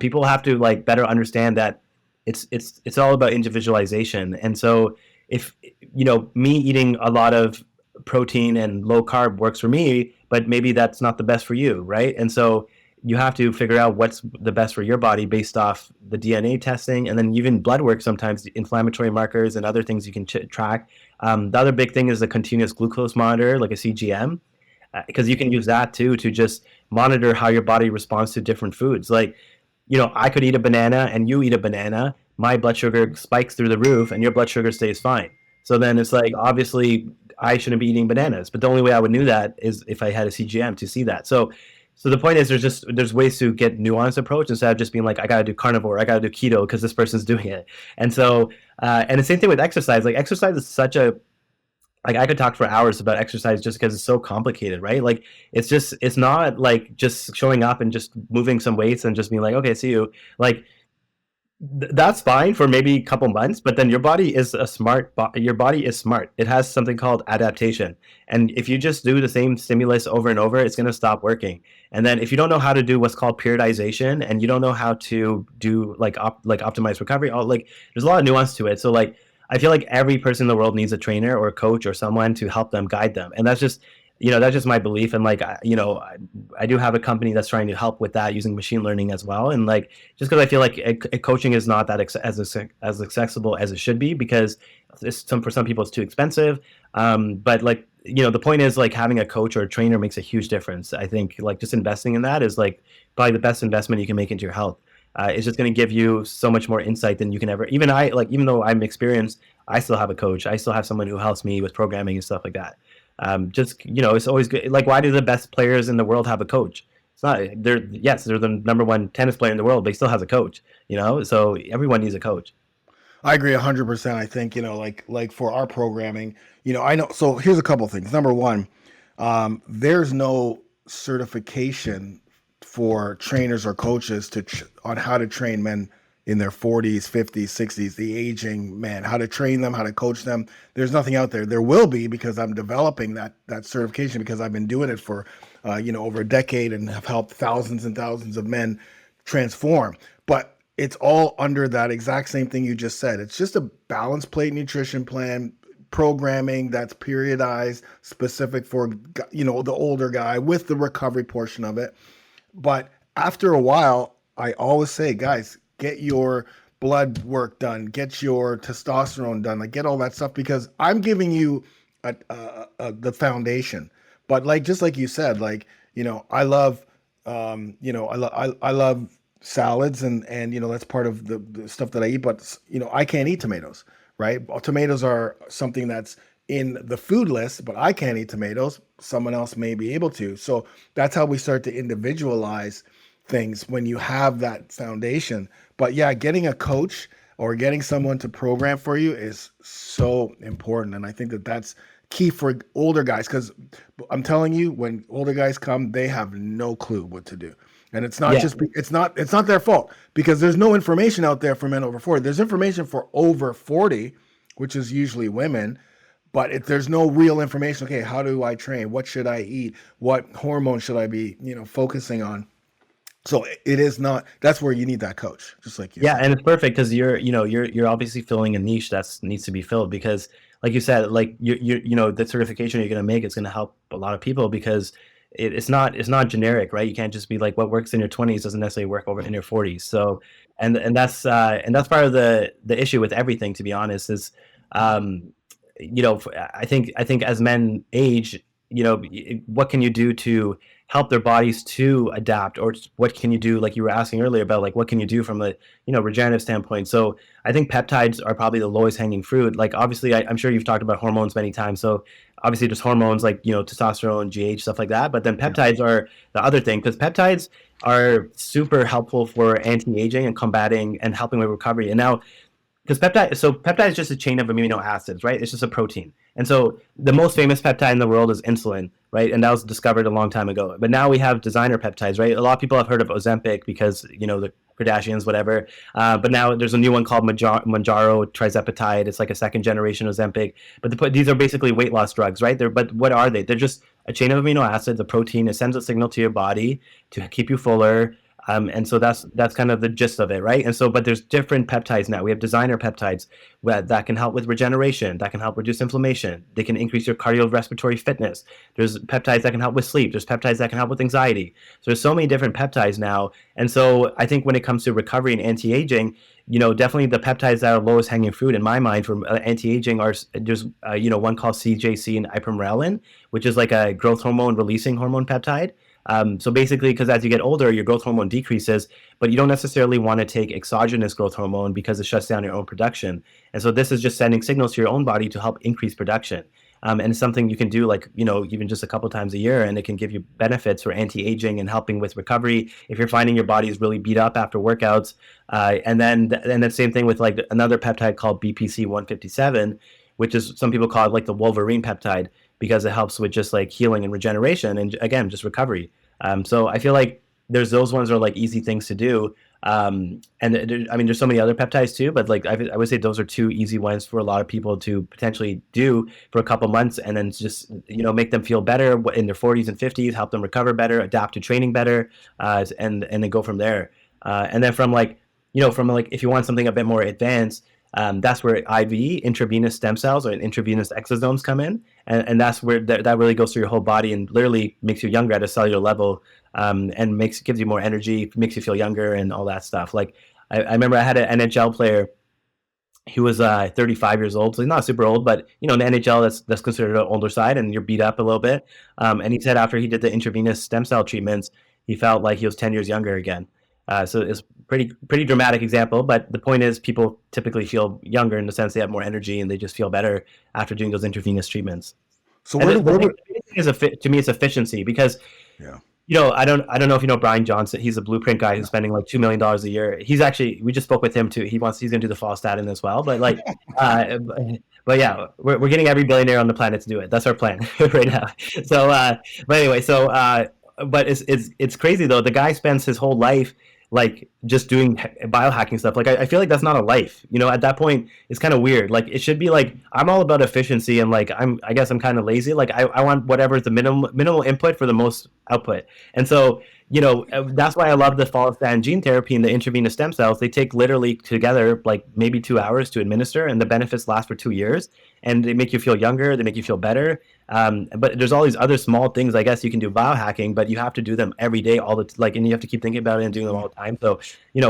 people have to like better understand that it's all about individualization. And so if me eating a lot of protein and low carb works for me, but maybe that's not the best for you, right? And so you have to figure out what's the best for your body based off the DNA testing, and then even blood work, sometimes the inflammatory markers and other things you can track. The other big thing is the continuous glucose monitor, like a CGM, because you can use that too to just monitor how your body responds to different foods. Like, I could eat a banana and you eat a banana, my blood sugar spikes through the roof and your blood sugar stays fine. So then it's like, obviously, I shouldn't be eating bananas. But the only way I would know that is if I had a CGM to see that. So the point is, there's ways to get nuanced approach instead of just being like, I gotta do carnivore, I gotta do keto because this person's doing it. And so and the same thing with exercise. Like, exercise is such a, like, I could talk for hours about exercise just because it's so complicated, right? Like, it's not like just showing up and just moving some weights and just being like, okay, see you. Like, that's fine for maybe a couple months, but then your body is your body is smart. It has something called adaptation. And if you just do the same stimulus over and over, it's going to stop working. And then if you don't know how to do what's called periodization, and you don't know how to do like optimized recovery, like, there's a lot of nuance to it. So like, I feel like every person in the world needs a trainer or a coach or someone to help them, guide them. And that's just my belief. And like, I do have a company that's trying to help with that using machine learning as well. And like, just because I feel like coaching is not that as accessible as it should be, because for some people it's too expensive. But like, the point is, like, having a coach or a trainer makes a huge difference. I think like just investing in that is like probably the best investment you can make into your health. It's just going to give you so much more insight than you can ever. Even though I'm experienced, I still have a coach. I still have someone who helps me with programming and stuff like that. It's always good. Like, why do the best players in the world have a coach? It's not they're the number one tennis player in the world, but he still has a coach, so everyone needs a coach. I agree 100%. I think, like for our programming, I know. So here's a couple things. Number one, there's no certification for trainers or coaches on how to train men in their 40s, 50s, 60s, the aging man, how to train them, how to coach them. There's nothing out there. There will be, because I'm developing that certification, because I've been doing it for over a decade and have helped thousands and thousands of men transform. But it's all under that exact same thing you just said. It's just a balanced plate nutrition plan, programming that's periodized, specific for the older guy, with the recovery portion of it. But after a while, I always say, guys, get your blood work done, get your testosterone done, like get all that stuff, because I'm giving you the foundation. But just like you said, I love I love salads, and that's part of the stuff that I eat. But I can't eat tomatoes, right? Well, tomatoes are something that's in the food list, but I can't eat tomatoes. Someone else may be able to. So that's how we start to individualize things, when you have that foundation. But yeah, getting a coach or getting someone to program for you is so important. And I think that that's key for older guys, because I'm telling you, when older guys come, they have no clue what to do. And it's not it's not their fault, because there's no information out there for men over 40. There's information for over 40, which is usually women, but there's no real information. Okay, how do I train? What should I eat? What hormone should I be, focusing on? So it is not. That's where you need that coach, just like you. Yeah, and it's perfect, because you're obviously filling a niche that needs to be filled, because like you said, like the certification you're going to make is going to help a lot of people, because it's not generic, right? You can't just be like, what works in your 20s doesn't necessarily work over in your 40s. So and that's part of the issue with everything, to be honest, is I think as men age, what can you do to help their bodies to adapt, or what can you do, like you were asking earlier about, like what can you do from a regenerative standpoint? So I think peptides are probably the lowest hanging fruit. Like obviously, I'm sure you've talked about hormones many times. So obviously, there's hormones like testosterone, GH, stuff like that. But then peptides are the other thing, because peptides are super helpful for anti-aging and combating and helping with recovery. And now, because peptide is just a chain of amino acids, right? It's just a protein. And so the most famous peptide in the world is insulin, right? And that was discovered a long time ago. But now we have designer peptides, right? A lot of people have heard of Ozempic because, the Kardashians, whatever. But now there's a new one called Mounjaro trizepatide. It's like a second generation Ozempic. But these are basically weight loss drugs, right? But what are they? They're just a chain of amino acids, a protein. It sends a signal to your body to keep you fuller. And so that's kind of the gist of it, right? And so, but there's different peptides now. We have designer peptides that can help with regeneration, that can help reduce inflammation. They can increase your cardiorespiratory fitness. There's peptides that can help with sleep. There's peptides that can help with anxiety. So there's so many different peptides now. And so I think when it comes to recovery and anti-aging, definitely the peptides that are lowest hanging fruit in my mind for anti-aging are, there's one called CJC and ipamorelin, which is like a growth hormone releasing hormone peptide. So basically, because as you get older, your growth hormone decreases, but you don't necessarily want to take exogenous growth hormone because it shuts down your own production. And so this is just sending signals to your own body to help increase production. And it's something you can do even just a couple times a year, and it can give you benefits for anti-aging and helping with recovery if you're finding your body is really beat up after workouts. And then the same thing with like another peptide called BPC 157, which is, some people call it like the Wolverine peptide, because it helps with just like healing and regeneration and, again, just recovery. So I feel like those ones are like easy things to do. There's so many other peptides too, but like I would say those are two easy ones for a lot of people to potentially do for a couple months, and then just make them feel better in their 40s and 50s, help them recover better, adapt to training better, and then go from there. And then from if you want something a bit more advanced, that's where intravenous stem cells or intravenous exosomes come in, and that's where that really goes through your whole body and literally makes you younger at a cellular level, and gives you more energy, makes you feel younger, and all that stuff. Like I remember I had an NHL player. He was 35 years old, so he's not super old, but in the NHL that's considered an older side, and you're beat up a little bit. And he said after he did the intravenous stem cell treatments, he felt like he was 10 years younger again. So it's pretty dramatic example, but the point is people typically feel younger in the sense they have more energy and they just feel better after doing those intravenous treatments. So to me, it's efficiency, because I don't know if you know Brian Johnson. He's a Blueprint guy who's spending like $2 million a year. He's actually, we just spoke with him too. He's gonna do the fall statin as well. But like, uh, but yeah, we're getting every billionaire on the planet to do it. That's our plan right now. So, but anyway, but it's crazy though. The guy spends his whole life like just doing biohacking stuff. Like I feel like that's not a life. At that point, it's kind of weird. Like it should be like I'm all about efficiency and like I guess I'm kind of lazy. Like I want whatever is the minimal input for the most output. And so that's why I love the follistatin gene therapy and the intravenous stem cells. They take literally together like maybe 2 hours to administer, and the benefits last for 2 years. And they make you feel younger. They make you feel better. But there's all these other small things, I guess, you can do biohacking, but you have to do them every day, and you have to keep thinking about it and doing them all the time. So,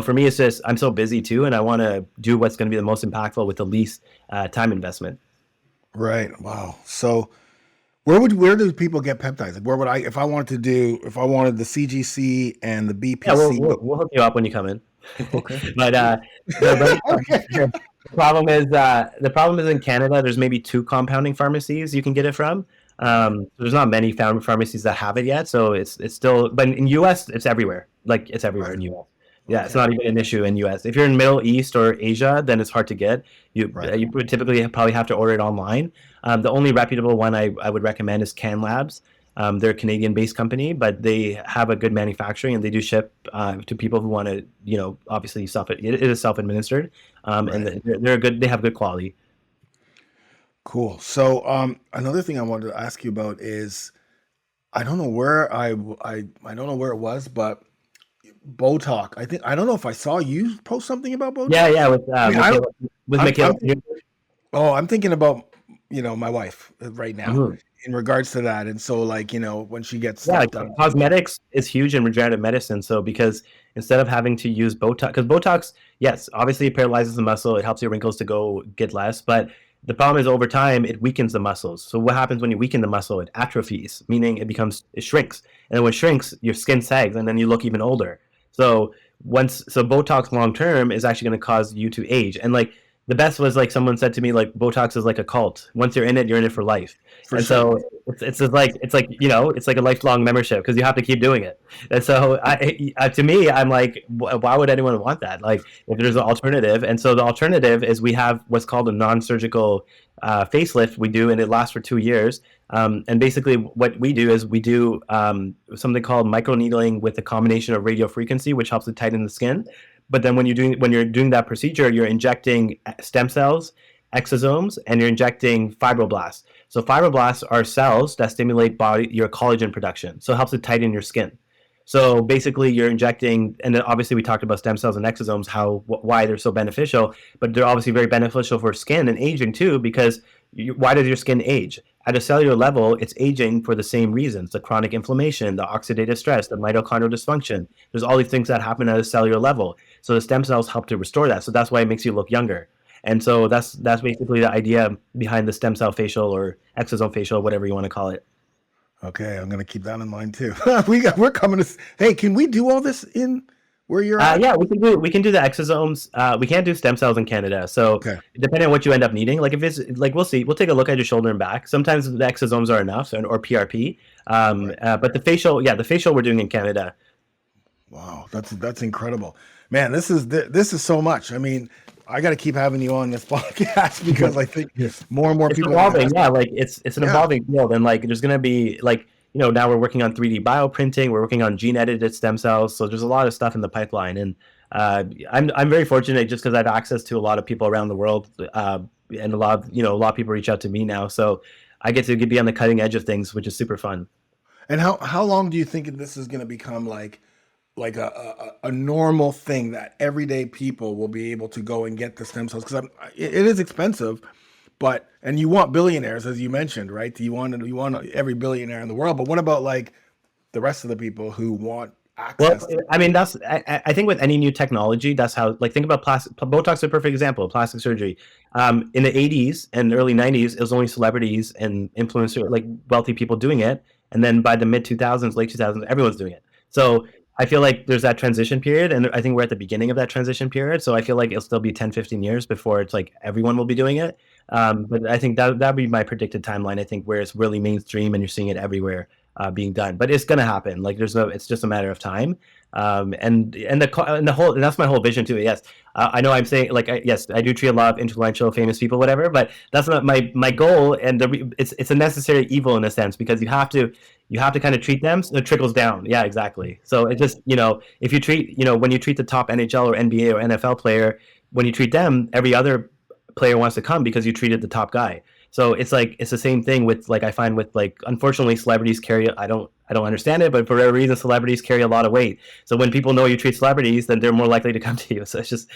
for me, it's just I'm so busy too, and I want to do what's going to be the most impactful with the least time investment. Right. Wow. So where do people get peptides? Like where would if I wanted the CGC and the Yeah, we'll, BPC? we'll, we'll hook you up when you come in. Okay. But the Okay. the problem is in Canada, there's maybe two compounding pharmacies you can get it from. There's not many pharmacies that have it yet, so it's still. But in US, it's everywhere. Like it's everywhere Right. in US. Yeah, it's Okay. not even an issue in US. If you're in Middle East or Asia, then it's hard to get. Right. You would typically probably have to order it online. The only reputable one I would recommend is Can Labs. They're a Canadian-based company, but they have a good manufacturing and they do ship to people who want to, obviously it is self-administered, Right. and they have good quality. Cool. So another thing I wanted to ask you about is I don't know where I don't know where it was, but Botox. I don't know if I saw you post something about Yeah, Botox. yeah, I mean, Michaela. I'm I'm thinking about my wife right now Mhm. in regards to that, and so like when she gets Yeah, stuff done. cosmetics is huge in regenerative medicine. So because instead of having to use Botox, because Botox, yes, obviously it paralyzes the muscle, it helps your wrinkles to go get less, but the problem is over time it weakens the muscles. So what happens when you weaken the muscle? It atrophies, meaning it shrinks, and when it shrinks, your skin sags, and then you look even older. So Botox long term is actually going to cause you to age, and like the best was like someone said to me like Botox is like a cult. Once you're in it for life. For And sure. so it's like a lifelong membership because you have to keep doing it. And so to me, I'm like, why would anyone want that? Like, if there's an alternative, and so the alternative is we have what's called a non-surgical facelift. We do, and it lasts for 2 years. And basically, what we do is we do something called microneedling with a combination of radio frequency, which helps to tighten the skin. But then when you're doing that procedure, you're injecting stem cells, exosomes, and you're injecting fibroblasts. So fibroblasts are cells that stimulate your collagen production. So it helps to tighten your skin. So basically, you're injecting, and then obviously we talked about stem cells and exosomes, why they're so beneficial, but they're obviously very beneficial for skin and aging too, because why does your skin age? At a cellular level, it's aging for the same reasons: the chronic inflammation, the oxidative stress, the mitochondrial dysfunction. There's all these things that happen at a cellular level. So the stem cells help to restore that. So that's why it makes you look younger. And so that's basically the idea behind the stem cell facial or exosome facial, whatever you want to call it. Okay, I'm gonna keep that in mind too. We're coming to. Hey, can we do all this in where you're at? Yeah, we can do the exosomes. We can't do stem cells in Canada. So Okay. depending on what you end up needing, like if it's like we'll see, we'll take a look at your shoulder and back. Sometimes the exosomes are enough, or PRP. Right. But the facial we're doing in Canada. Wow, that's incredible, man. This is so much. I mean, I got to keep having you on this podcast because I think Yeah. more and more It's people are gonna evolving, ask. yeah. Like it's an Yeah. evolving field, and like there's gonna be like now we're working on 3D bioprinting, we're working on gene edited stem cells, so there's a lot of stuff in the pipeline, and I'm very fortunate just because I have access to a lot of people around the world, and a lot of people reach out to me now, so I get to be on the cutting edge of things, which is super fun. And how long do you think this is gonna become like a normal thing that everyday people will be able to go and get the stem cells? Because it is expensive, but and you want billionaires, as you mentioned, right? You want every billionaire in the world, but what about like the rest of the people who want Well, access to? I mean, I think with any new technology, that's how, like, think about plastic. Botox is a perfect example, plastic surgery. In the 80s and early 90s, it was only celebrities and influencer, like wealthy people doing it. And then by the mid 2000s, late 2000s, everyone's doing it. So I feel like there's that transition period. And I think we're at the beginning of that transition period. So I feel like it'll still be 10, 15 years before it's like everyone will be doing it. But I think that'd be my predicted timeline. I think where it's really mainstream and you're seeing it everywhere. being done. But it's going to happen. Like it's just a matter of time. And that's my whole vision too. Yes, I know I'm saying like yes, I do treat a lot of influential, famous people, whatever. But that's not my goal. And it's a necessary evil in a sense, because you have to kind of treat them so it trickles down. Yeah, exactly. So it just, if you treat, when you treat the top NHL or NBA or NFL player, when you treat them, every other player wants to come because you treated the top guy. So it's like it's the same thing with, like, I find with, like, unfortunately celebrities carry, I don't understand it, but for whatever reason celebrities carry a lot of weight. So when people know you treat celebrities, then they're more likely to come to you. So it's just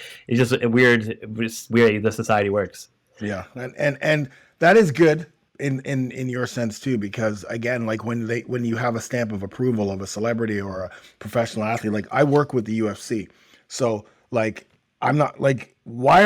a weird the society works. Yeah, and that is good in your sense too, because again, like when you have a stamp of approval of a celebrity or a professional athlete, like I work with the UFC, so like I'm not like why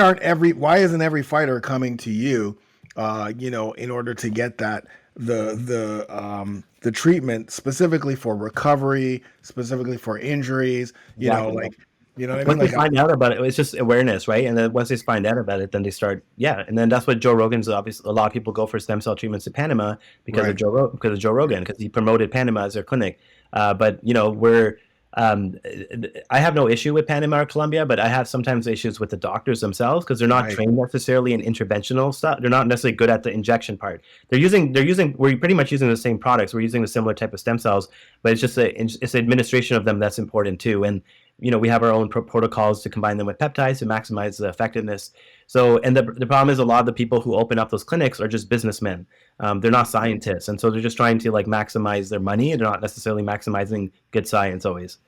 isn't every fighter coming to you, in order to get that the treatment specifically for recovery, specifically for injuries, Exactly. like you know what I mean? Once they Like find out about it, it's just awareness, right? And then once they find out about it, then they start, yeah. And then that's what Joe Rogan's, obviously, a lot of people go for stem cell treatments in Panama because right. of Joe Rogan, because he promoted Panama as their clinic. But um, I have no issue with Panama or Colombia, but I have sometimes issues with the doctors themselves, because they're not Right. trained necessarily in interventional stuff. They're not necessarily good at the injection part. We're pretty much using the same products. We're using a similar type of stem cells, but it's the administration of them that's important too. And we have our own protocols to combine them with peptides to maximize the effectiveness. So, and the problem is, a lot of the people who open up those clinics are just businessmen. They're not scientists, and so they're just trying to, like, maximize their money. They're not necessarily maximizing good science always.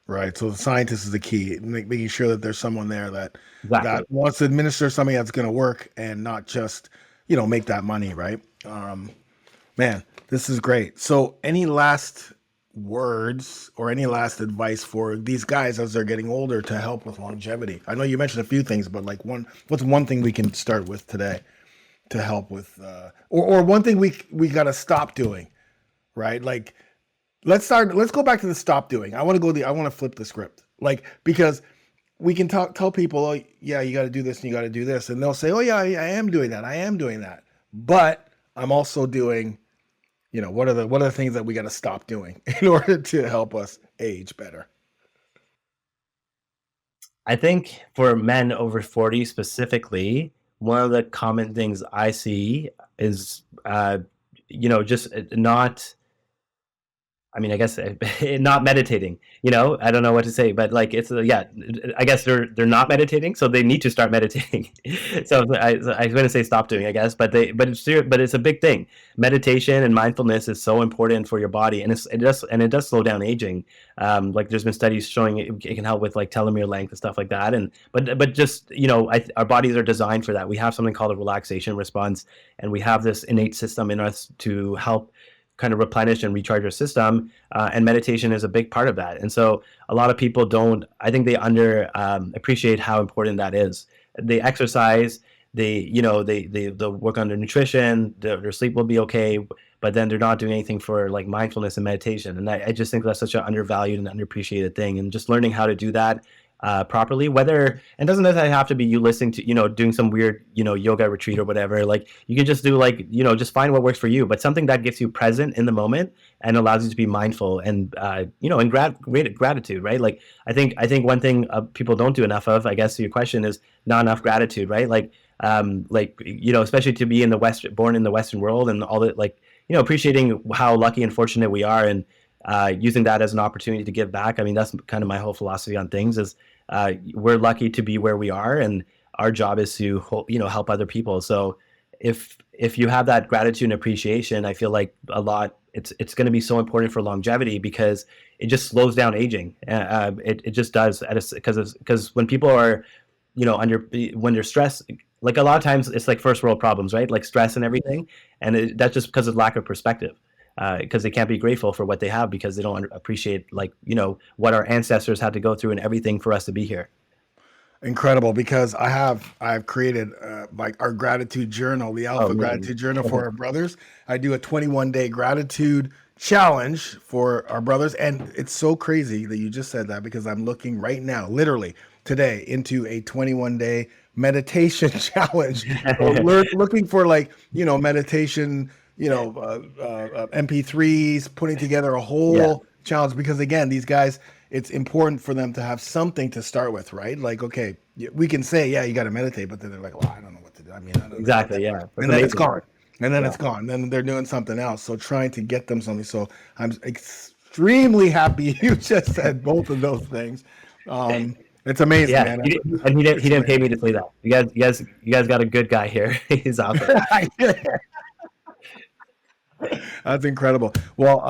Right. So the scientist is the key, making sure that there's someone there that Exactly. wants to administer something that's going to work and not just, make that money. Right. Man, this is great. So any last words or any last advice for these guys as they're getting older to help with longevity? I know you mentioned a few things, but like what's one thing we can start with today to help with, or one thing we got to stop doing, right? Like, let's go back to the stop doing. I want to flip the script. Like, because we can tell people, oh yeah, you got to do this and you got to do this. And they'll say, oh yeah, I am doing that. I am doing that. But I'm also doing, what are the things that we got to stop doing in order to help us age better? I think for men over 40 specifically, one of the common things I see is, just not, I mean, I guess not meditating. I don't know what to say, but like it's yeah. I guess they're not meditating, so they need to start meditating. So I was going to say stop doing, I guess, but it's a big thing. Meditation and mindfulness is so important for your body, and it does slow down aging. Like there's been studies showing it can help with, like, telomere length and stuff like that. And but just our bodies are designed for that. We have something called a relaxation response, and we have this innate system in us to help kind of replenish and recharge your system, and meditation is a big part of that. And so a lot of people I think they appreciate how important that is. They exercise, they work on their nutrition, their sleep will be okay, but then they're not doing anything for, like, mindfulness and meditation. And I just think that's such an undervalued and underappreciated thing. And just learning how to do that properly, and doesn't necessarily have to be you listening to, doing some weird, yoga retreat or whatever. Like, you can just do, like, just find what works for you, but something that gets you present in the moment and allows you to be mindful and, and gratitude, right? Like, I think one thing people don't do enough of, I guess, to your question, is not enough gratitude, right? Like, especially to be born in the Western world, and all that, like, appreciating how lucky and fortunate we are, and using that as an opportunity to give back. I mean, that's kind of my whole philosophy on things is, we're lucky to be where we are, and our job is to help other people. So if you have that gratitude and appreciation, I feel like it's going to be so important for longevity, because it just slows down aging. It just does, because when people are when they're stressed, like, a lot of times it's like first world problems, right? Like stress and everything, and that's just because of lack of perspective. Because they can't be grateful for what they have, because they don't appreciate, like, what our ancestors had to go through and everything for us to be here. Incredible, because I've created like our gratitude journal, the Alpha Gratitude Journal for our brothers. I do a 21-day gratitude challenge for our brothers, and it's so crazy that you just said that, because I'm looking right now, literally today, into a 21-day meditation challenge. Looking for, like, meditation MP3s, putting together a Yeah. whole challenge. Because again, these guys, it's important for them to have something to start with, right? Like, okay, we can say, yeah, you got to meditate, but then they're like, well, I don't know what to do. I mean, I don't know what Exactly. that Yeah. is. That's And then it's amazing. gone. And then Yeah. it's gone. Then they're doing something else. So trying to get them something. So I'm extremely happy you just said both of those things. It's amazing, Yeah. man. He It's didn't pay amazing. me to say that. You guys got a good guy here. He's awesome. That's incredible. Well,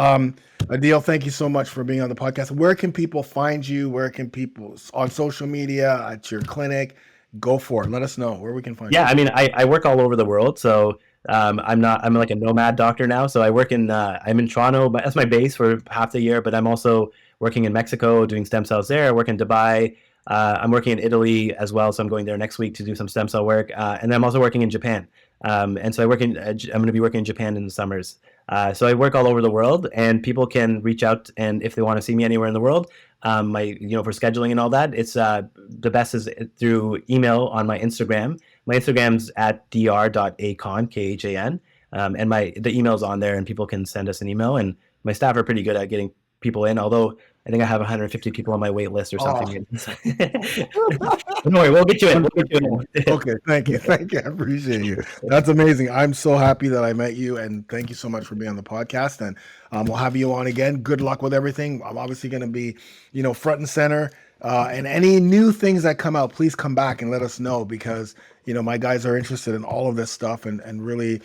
Adeel, thank you so much for being on the podcast. Where can people find you? Where can people on social media, at your clinic? Go for it. Let us know where we can find Yeah, you. I mean, I work all over the world, so I'm like a nomad doctor now. So I'm in Toronto, but that's my base for half the year. But I'm also working in Mexico doing stem cells there. I work in Dubai. I'm working in Italy as well, so I'm going there next week to do some stem cell work. And then I'm also working in Japan. And so I'm going to be working in Japan in the summers. So I work all over the world, and people can reach out, and if they want to see me anywhere in the world, for scheduling and all that, it's the best is through email on my Instagram. My Instagram's at dr.akhan, Khan, and the email's on there, and people can send us an email. And my staff are pretty good at getting people in, although I think I have 150 people on my wait list or Oh, something. Don't worry, we'll get you in. We'll get you in. okay. Thank you. Thank you. I appreciate you. That's amazing. I'm so happy that I met you, and thank you so much for being on the podcast. And we'll have you on again. Good luck with everything. I'm obviously going to be, front and center. And any new things that come out, please come back and let us know, because my guys are interested in all of this stuff and really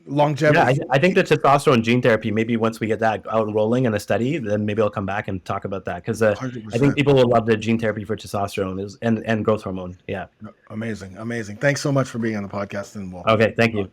longevity. Yeah, I think the testosterone gene therapy, maybe once we get that out and rolling in a study, then maybe I'll come back and talk about that, because I think 100%. people will love the gene therapy for testosterone and growth hormone. Yeah. Amazing. Amazing. Thanks so much for being on the podcast, and we'll Okay. Thank you.